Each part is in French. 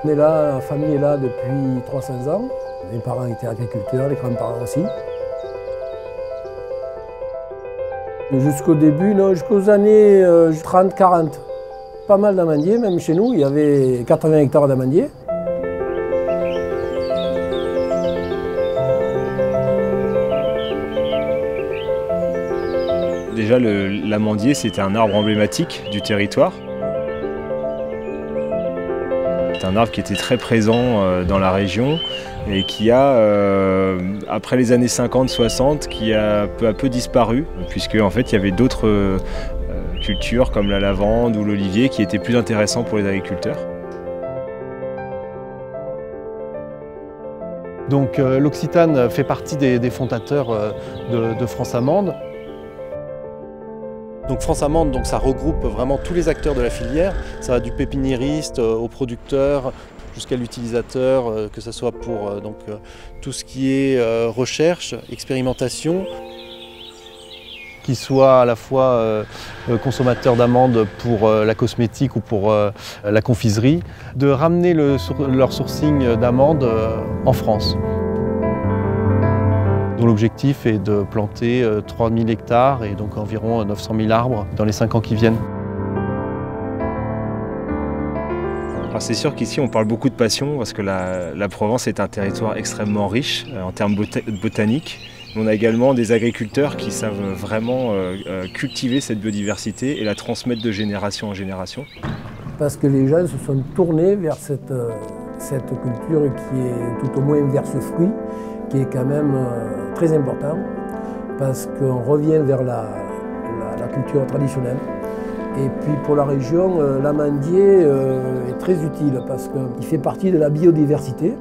On est là, la famille est là depuis 300 ans. Mes parents étaient agriculteurs, les grands-parents aussi. Jusqu'au début, jusqu'aux années 30-40, pas mal d'amandiers, même chez nous, il y avait 80 hectares d'amandiers. Déjà, l'amandier, c'était un arbre emblématique du territoire. C'est un arbre qui était très présent dans la région et qui a, après les années 50-60, qui a peu à peu disparu, puisque en fait, il y avait d'autres cultures comme la lavande ou l'olivier qui étaient plus intéressants pour les agriculteurs. Donc l'Occitane fait partie des fondateurs de France Amande. Donc France Amande, donc ça regroupe vraiment tous les acteurs de la filière. Ça va du pépiniériste au producteur jusqu'à l'utilisateur, que ce soit pour tout ce qui est recherche, expérimentation, qu'ils soient à la fois consommateurs d'amandes pour la cosmétique ou pour la confiserie, de ramener leur sourcing d'amandes en France. Dont l'objectif est de planter 3000 hectares et donc environ 900 000 arbres dans les 5 ans qui viennent. C'est sûr qu'ici on parle beaucoup de passion parce que la Provence est un territoire extrêmement riche en termes botaniques. On a également des agriculteurs qui savent vraiment cultiver cette biodiversité et la transmettre de génération en génération. Parce que les gens se sont tournés vers cette culture qui est tout au moins vers ce fruit, qui est quand même très important, parce qu'on revient vers la culture traditionnelle. Et puis pour la région, l'amandier est très utile parce qu'il fait partie de la biodiversité.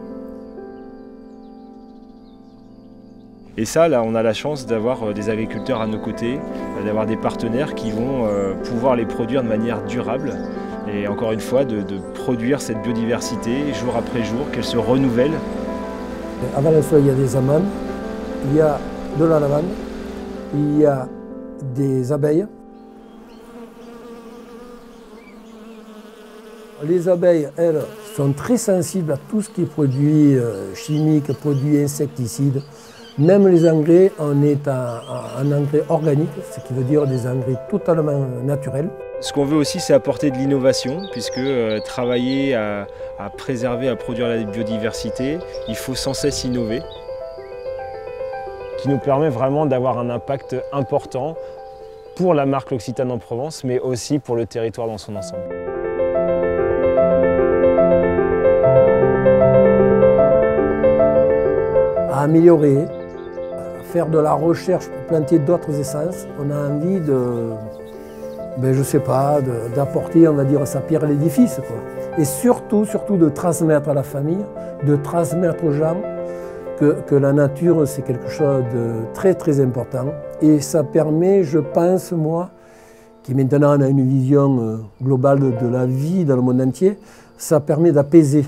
Et ça, là, on a la chance d'avoir des agriculteurs à nos côtés, d'avoir des partenaires qui vont pouvoir les produire de manière durable. Et encore une fois, de produire cette biodiversité jour après jour, qu'elle se renouvelle. À Valençois, il y a des amandes, il y a de la lavande, il y a des abeilles. Les abeilles, elles, sont très sensibles à tout ce qui est produits chimiques, produits insecticides. Même les engrais, on est un engrais organique, ce qui veut dire des engrais totalement naturels. Ce qu'on veut aussi, c'est apporter de l'innovation, puisque travailler à préserver, à produire la biodiversité, il faut sans cesse innover. Qui nous permet vraiment d'avoir un impact important pour la marque L'Occitane en Provence, mais aussi pour le territoire dans son ensemble. À améliorer, faire de la recherche pour planter d'autres essences. On a envie je sais pas, d'apporter, on va dire, sa pierre à l'édifice, quoi. Et surtout de transmettre à la famille, de transmettre aux gens que la nature, c'est quelque chose de très très important. Et ça permet, je pense, moi, qui maintenant on a une vision globale de la vie dans le monde entier, ça permet d'apaiser